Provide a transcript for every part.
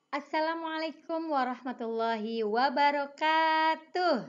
Assalamualaikum warahmatullahi wabarakatuh.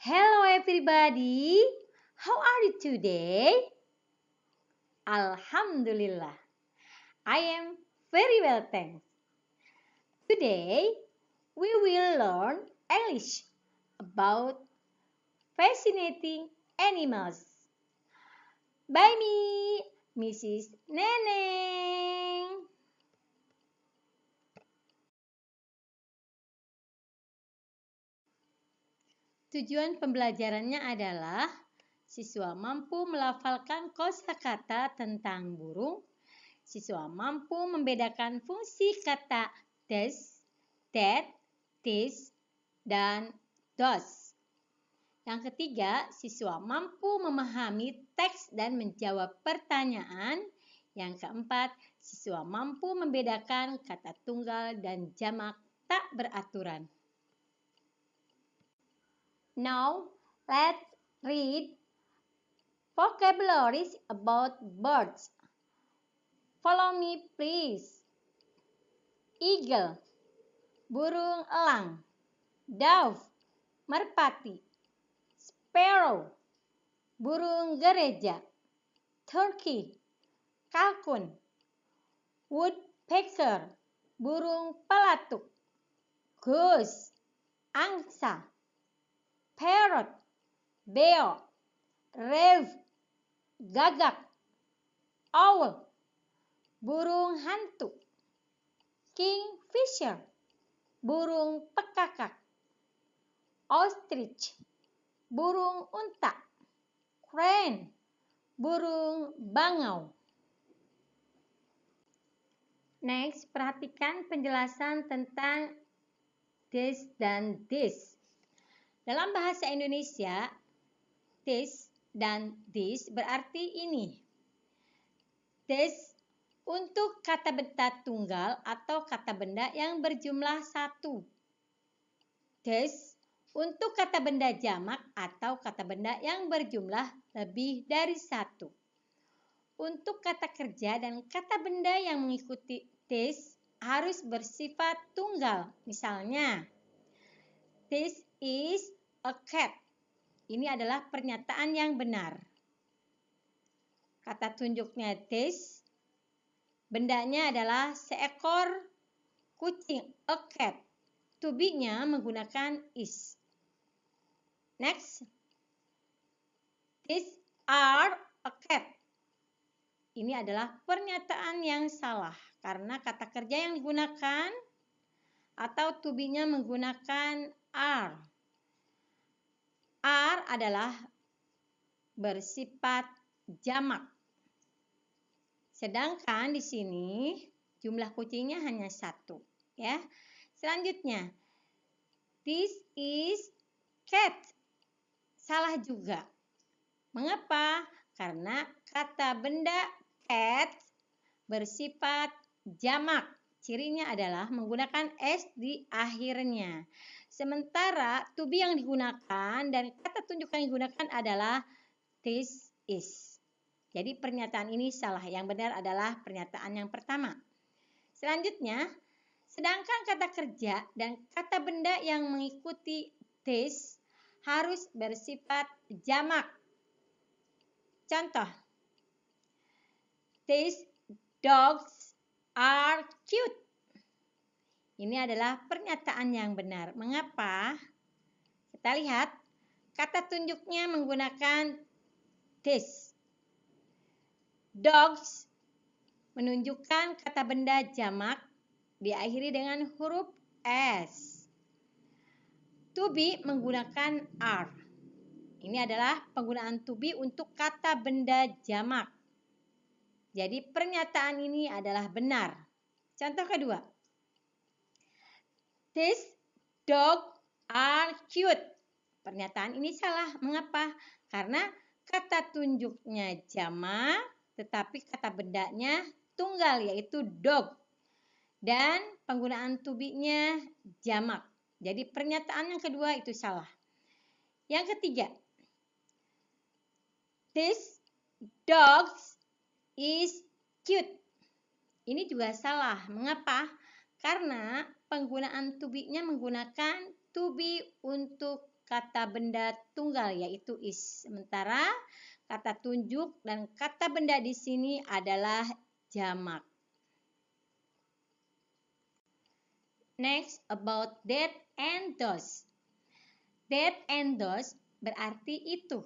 Hello everybody. How are you today? Alhamdulillah. I am very well, thanks. Today we will learn English about fascinating animals. By me, Mrs. Neneng. Tujuan pembelajarannya adalah siswa mampu melafalkan kosakata tentang burung. Siswa mampu membedakan fungsi kata this, that, this, dan those. Yang ketiga, siswa mampu memahami teks dan menjawab pertanyaan. Yang keempat, siswa mampu membedakan kata tunggal dan jamak tak beraturan. Now, let's read vocabularies about birds. Follow me, please. Eagle, burung elang. Dove, merpati. Sparrow, burung gereja. Turkey, kalkun. Woodpecker, burung pelatuk. Goose, angsa. Parrot, beo. Rave, gagak. Owl, burung hantu. Kingfisher, burung pekakak. Ostrich, burung unta. Crane, burung bangau. Next, perhatikan penjelasan tentang this dan this. Dalam bahasa Indonesia, this dan this berarti ini. This untuk kata benda tunggal atau kata benda yang berjumlah satu. This untuk kata benda jamak atau kata benda yang berjumlah lebih dari satu. Untuk kata kerja dan kata benda yang mengikuti this harus bersifat tunggal. Misalnya, this is a cat. Ini adalah pernyataan yang benar. Kata tunjuknya this, bendanya adalah seekor kucing, a cat. To be-nya menggunakan is. Next, these are a cat. Ini adalah pernyataan yang salah karena kata kerja yang digunakan atau to be-nya menggunakan are. Are adalah bersifat jamak. Sedangkan di sini jumlah kucingnya hanya satu, ya. Selanjutnya, this is cat. Salah juga. Mengapa? Karena kata benda cat bersifat jamak. Cirinya adalah menggunakan s di akhirnya. Sementara to be yang digunakan dan kata tunjuk yang digunakan adalah this is. Jadi pernyataan ini salah. Yang benar adalah pernyataan yang pertama. Selanjutnya, sedangkan kata kerja dan kata benda yang mengikuti this harus bersifat jamak. Contoh, these dogs are cute. Ini adalah pernyataan yang benar. Mengapa? Kita lihat, kata tunjuknya menggunakan this. Dogs menunjukkan kata benda jamak diakhiri dengan huruf S. To be menggunakan are. Ini adalah penggunaan to be untuk kata benda jamak. Jadi pernyataan ini adalah benar. Contoh kedua. These dogs are cute. Pernyataan ini salah. Mengapa? Karena kata tunjuknya jamak, tetapi kata bendanya tunggal, yaitu dog. Dan penggunaan to be-nya jamak. Jadi pernyataan yang kedua itu salah. Yang ketiga, this dog is cute. Ini juga salah. Mengapa? Karena penggunaan to be-nya menggunakan to be untuk kata benda tunggal yaitu is. Sementara kata tunjuk dan kata benda di sini adalah jamak. Next, about that and those. That and those berarti itu.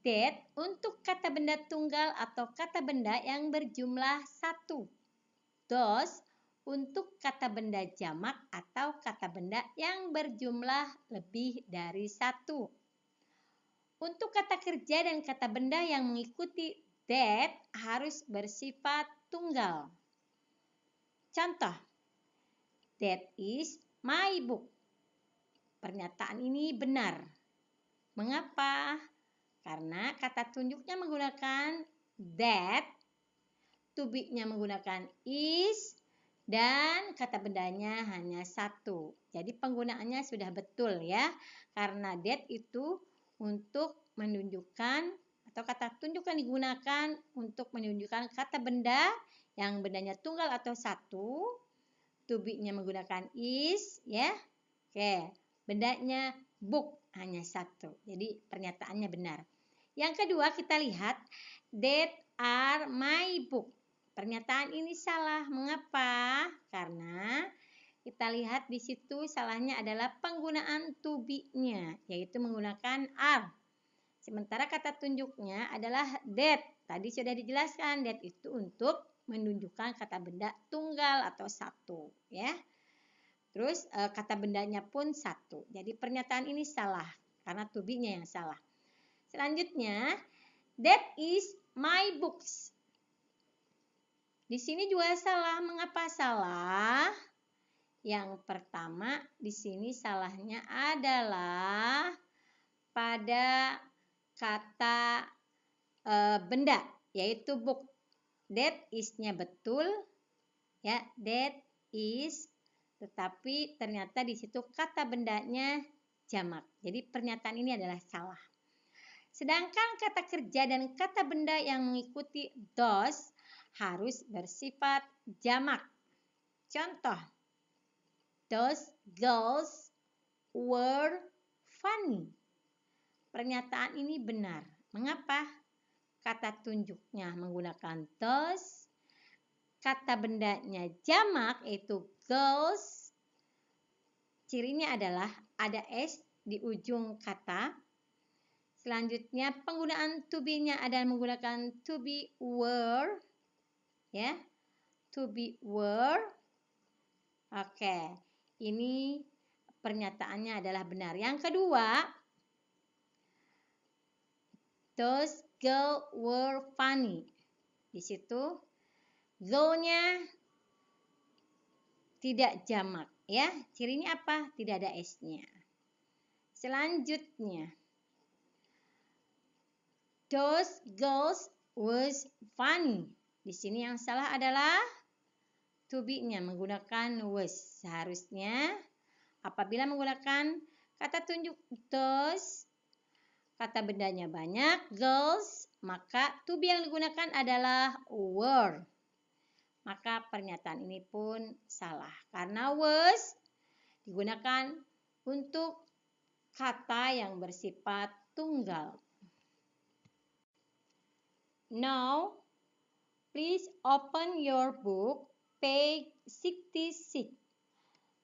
That untuk kata benda tunggal atau kata benda yang berjumlah satu. Those untuk kata benda jamak atau kata benda yang berjumlah lebih dari satu. Untuk kata kerja dan kata benda yang mengikuti that harus bersifat tunggal. Contoh, that is my book. Pernyataan ini benar. Mengapa? Karena kata tunjuknya menggunakan that, to be-nya menggunakan is, dan kata bendanya hanya satu. Jadi penggunaannya sudah betul ya. Karena that itu untuk menunjukkan atau kata tunjuk yang digunakan untuk menunjukkan kata benda yang bendanya tunggal atau satu. To be-nya menggunakan is ya. Oke, bendanya book hanya satu. Jadi pernyataannya benar. Yang kedua kita lihat that are my book. Pernyataan ini salah. Mengapa? Karena kita lihat di situ salahnya adalah penggunaan to be-nya, yaitu menggunakan are. Sementara kata tunjuknya adalah that. Tadi sudah dijelaskan, that itu untuk menunjukkan kata benda tunggal atau satu, ya. Terus kata bendanya pun satu. Jadi pernyataan ini salah karena to be-nya yang salah. Selanjutnya, that is my books. Di sini juga salah. Mengapa salah? Yang pertama, di sini salahnya adalah pada kata benda, yaitu book. That is-nya betul, ya, that is, tetapi ternyata di situ kata bendanya jamak. Jadi pernyataan ini adalah salah. Sedangkan kata kerja dan kata benda yang mengikuti those harus bersifat jamak. Contoh, those girls were funny. Pernyataan ini benar. Mengapa? Kata tunjuknya menggunakan those, kata bendanya jamak yaitu girls. Cirinya adalah ada s di ujung kata. Selanjutnya penggunaan to be-nya adalah menggunakan to be were, ya, to be were. Oke, ini pernyataannya adalah benar. Yang kedua, those girls were funny. Di situ go-nya tidak jamak, ya. Cirinya apa? Tidak ada s-nya. Selanjutnya, those girls was funny. Di sini yang salah adalah to be-nya menggunakan was. Seharusnya apabila menggunakan kata tunjuk those, kata bendanya banyak, girls, maka to be yang digunakan adalah were. Maka pernyataan ini pun salah. Karena was digunakan untuk kata yang bersifat tunggal. Now, please open your book, page 66.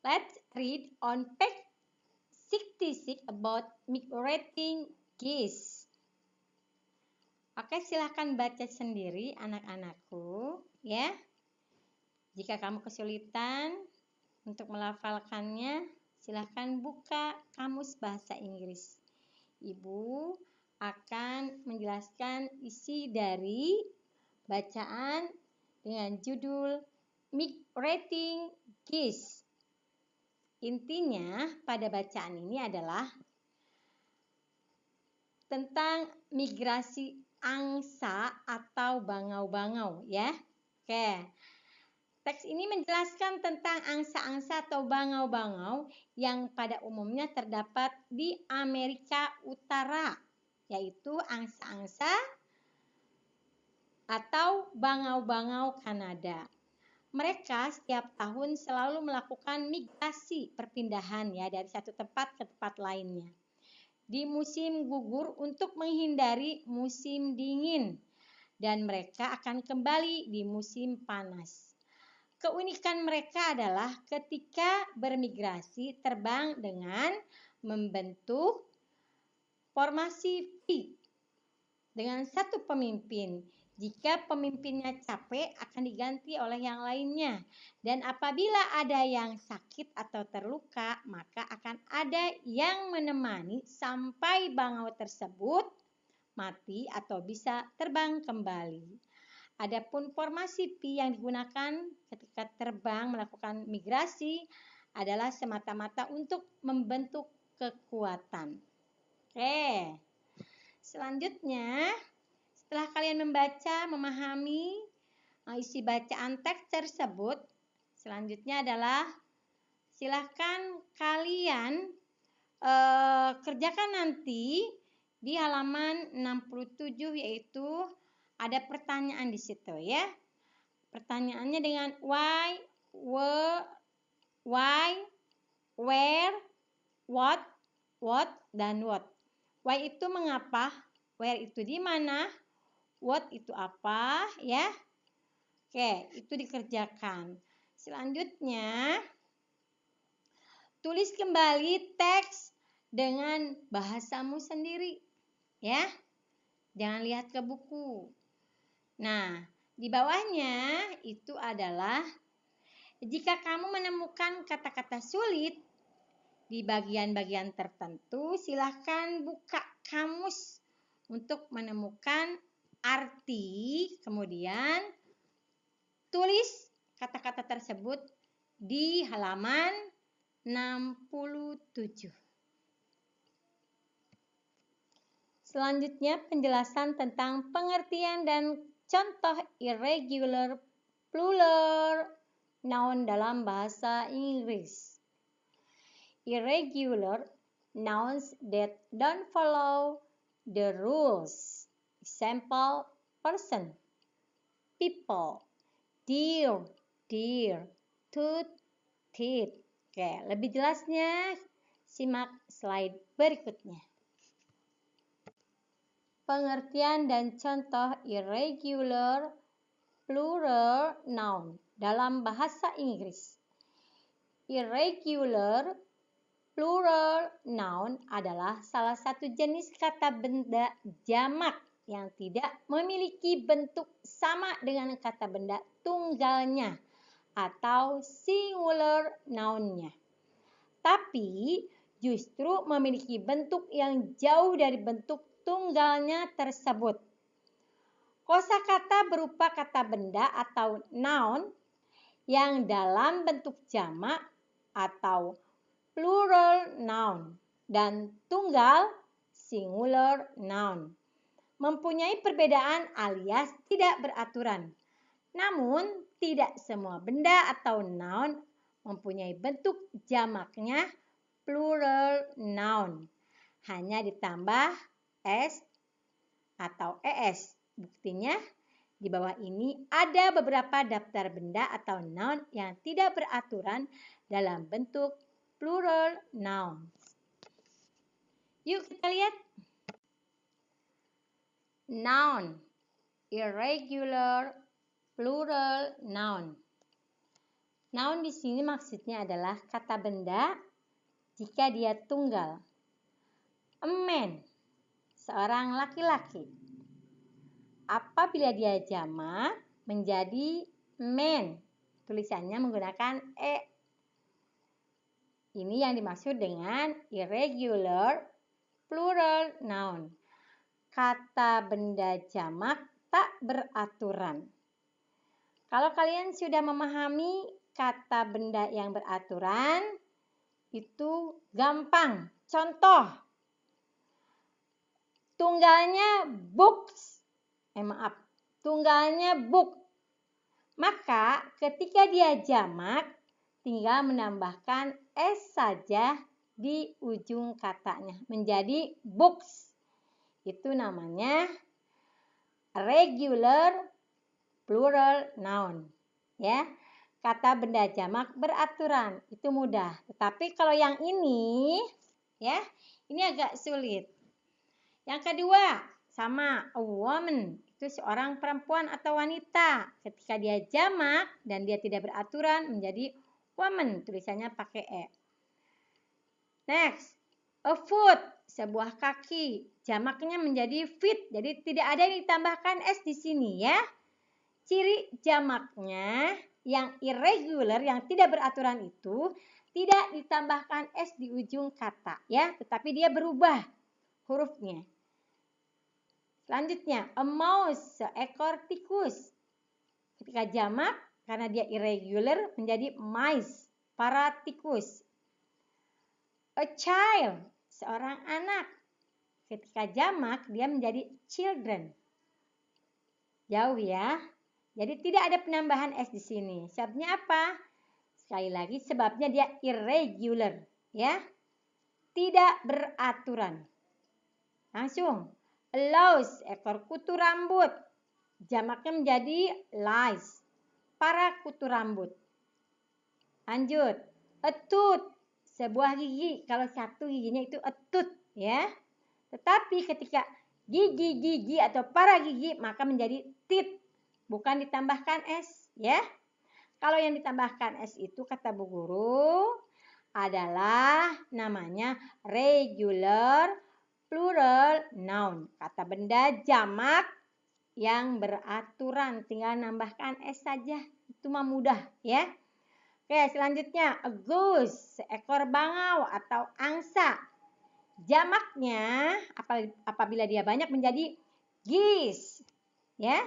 Let's read on page 66 about migrating geese. Oke, silahkan baca sendiri anak-anakku, ya. Jika kamu kesulitan untuk melafalkannya, silahkan buka kamus bahasa Inggris. Ibu akan menjelaskan isi dari bacaan dengan judul Migrating Geese. Intinya pada bacaan ini adalah tentang migrasi angsa atau bangau-bangau, ya. Oke. Teks ini menjelaskan tentang angsa-angsa atau bangau-bangau yang pada umumnya terdapat di Amerika Utara, yaitu angsa-angsa atau bangau-bangau Kanada. Mereka setiap tahun selalu melakukan migrasi perpindahan ya dari satu tempat ke tempat lainnya. Di musim gugur untuk menghindari musim dingin dan mereka akan kembali di musim panas. Keunikan mereka adalah ketika bermigrasi terbang dengan membentuk formasi V dengan satu pemimpin. Jika pemimpinnya capek akan diganti oleh yang lainnya. Dan apabila ada yang sakit atau terluka, maka akan ada yang menemani sampai bangau tersebut mati atau bisa terbang kembali. Adapun formasi Pi yang digunakan ketika terbang melakukan migrasi adalah semata-mata untuk membentuk kekuatan. Oke. Selanjutnya, setelah kalian membaca, memahami isi bacaan teks tersebut, selanjutnya adalah silahkan kalian kerjakan nanti di halaman 67, yaitu ada pertanyaan di situ ya. Pertanyaannya dengan why, where, what, dan what. Why itu mengapa, where itu di mana, what itu apa ya. Oke, itu dikerjakan. Selanjutnya, tulis kembali teks dengan bahasamu sendiri ya. Jangan lihat ke buku. Nah, di bawahnya itu adalah jika kamu menemukan kata-kata sulit di bagian-bagian tertentu, silahkan buka kamus untuk menemukan arti, kemudian tulis kata-kata tersebut di halaman 67. Selanjutnya penjelasan tentang pengertian dan contoh irregular plural noun dalam bahasa Inggris. Irregular nouns that don't follow the rules. Example, person, people, deer, tooth, teeth. Oke, lebih jelasnya simak slide berikutnya. Pengertian dan contoh irregular plural noun dalam bahasa Inggris. Irregular plural noun adalah salah satu jenis kata benda jamak yang tidak memiliki bentuk sama dengan kata benda tunggalnya atau singular noun-nya, tapi justru memiliki bentuk yang jauh dari bentuk tunggalnya tersebut. Kosakata berupa kata benda atau noun yang dalam bentuk jamak atau plural noun dan tunggal singular noun mempunyai perbedaan alias tidak beraturan. Namun, tidak semua benda atau noun mempunyai bentuk jamaknya plural noun. Hanya ditambah s atau es. Buktinya, di bawah ini ada beberapa daftar benda atau noun yang tidak beraturan dalam bentuk plural noun. Yuk kita lihat. Noun, irregular plural noun. Noun di sini maksudnya adalah kata benda jika dia tunggal. A man, seorang laki-laki. Apabila dia jamak menjadi man, tulisannya menggunakan e. Ini yang dimaksud dengan irregular plural noun. Kata benda jamak tak beraturan. Kalau kalian sudah memahami kata benda yang beraturan, itu gampang. Contoh, tunggalnya books. Tunggalnya book. Maka ketika dia jamak, tinggal menambahkan s saja di ujung katanya menjadi books. Itu namanya regular plural noun, ya. kata benda jamak beraturan. Itu mudah. Tetapi kalau yang ini, ya, ini agak sulit. Yang kedua, sama, a woman. Itu seorang perempuan atau wanita. Ketika dia jamak dan dia tidak beraturan menjadi woman. Tulisannya pakai E. Next, a foot. Sebuah kaki. Jamaknya menjadi feet. Jadi tidak ada yang ditambahkan S di sini ya. Ciri jamaknya yang irregular, yang tidak beraturan itu tidak ditambahkan S di ujung kata ya, tetapi dia berubah hurufnya. Selanjutnya, a mouse, seekor tikus. Ketika jamak, karena dia irregular menjadi mice, para tikus. A child, seorang anak. Ketika jamak, dia menjadi children. Jauh ya. Jadi tidak ada penambahan S di sini. Sebabnya apa? Sekali lagi sebabnya dia irregular, ya. Tidak beraturan. Langsung. A louse, ekor kutu rambut. Jamaknya menjadi lice, para kutu rambut. Lanjut. A tooth, sebuah gigi. Kalau satu giginya itu a tooth, ya. Tetapi ketika gigi-gigi atau para gigi maka menjadi teeth, bukan ditambahkan S ya. Kalau yang ditambahkan S itu kata Bu Guru adalah namanya regular plural noun. Kata benda jamak yang beraturan, tinggal nambahkan S saja. Itu mah mudah ya. Oke, selanjutnya a goose, seekor bangau atau angsa. Jamaknya apabila dia banyak menjadi geese. Ya.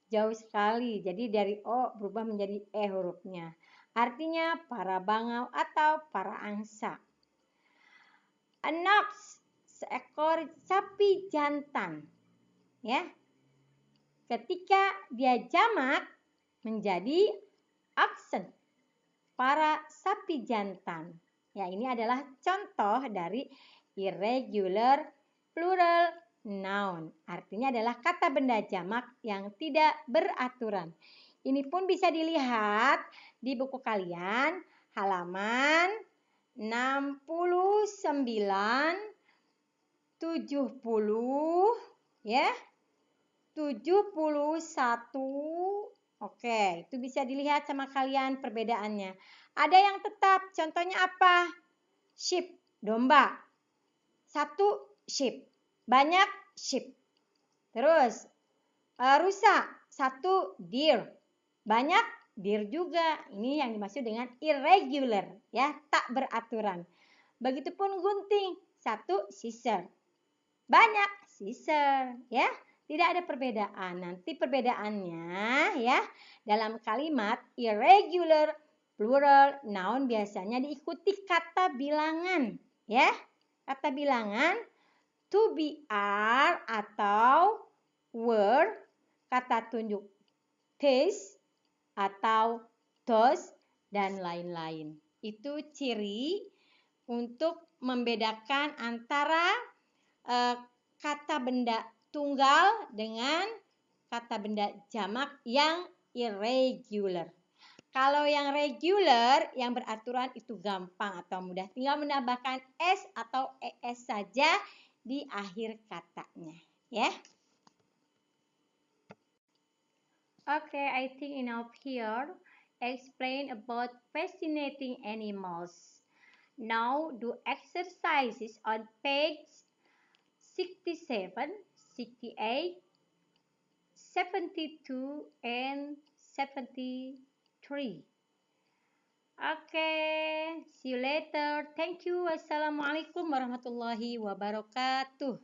Jauh sekali. Jadi dari O berubah menjadi E hurufnya. Artinya para bangau atau para angsa. A ox, seekor sapi jantan. Ya. Ketika dia jamak menjadi oxen, para sapi jantan. Ya, ini adalah contoh dari irregular plural noun. Artinya adalah kata benda jamak yang tidak beraturan. Ini pun bisa dilihat di buku kalian halaman 69, 70, ya. 71. Oke, itu bisa dilihat sama kalian perbedaannya. Ada yang tetap, contohnya apa? Sheep, domba. Satu sheep, banyak sheep. Terus rusa, satu deer, banyak deer juga. Ini yang dimaksud dengan irregular, ya, tak beraturan. Begitupun gunting, satu scissor, banyak scissor, ya. Tidak ada perbedaan. Nanti perbedaannya ya dalam kalimat irregular plural noun biasanya diikuti kata bilangan, ya. Kata bilangan to be are atau were, kata tunjuk this atau those dan lain-lain. Itu ciri untuk membedakan antara kata benda tunggal dengan kata benda jamak yang irregular. Kalau yang regular, yang beraturan itu gampang atau mudah. Tinggal menambahkan S atau ES saja di akhir katanya. Ya. Okay, I think enough here. Explain about fascinating animals. Now do exercises on page 67, 68, 72, and 73. Okay, see you later. Thank you. Wassalamualaikum warahmatullahi wabarakatuh.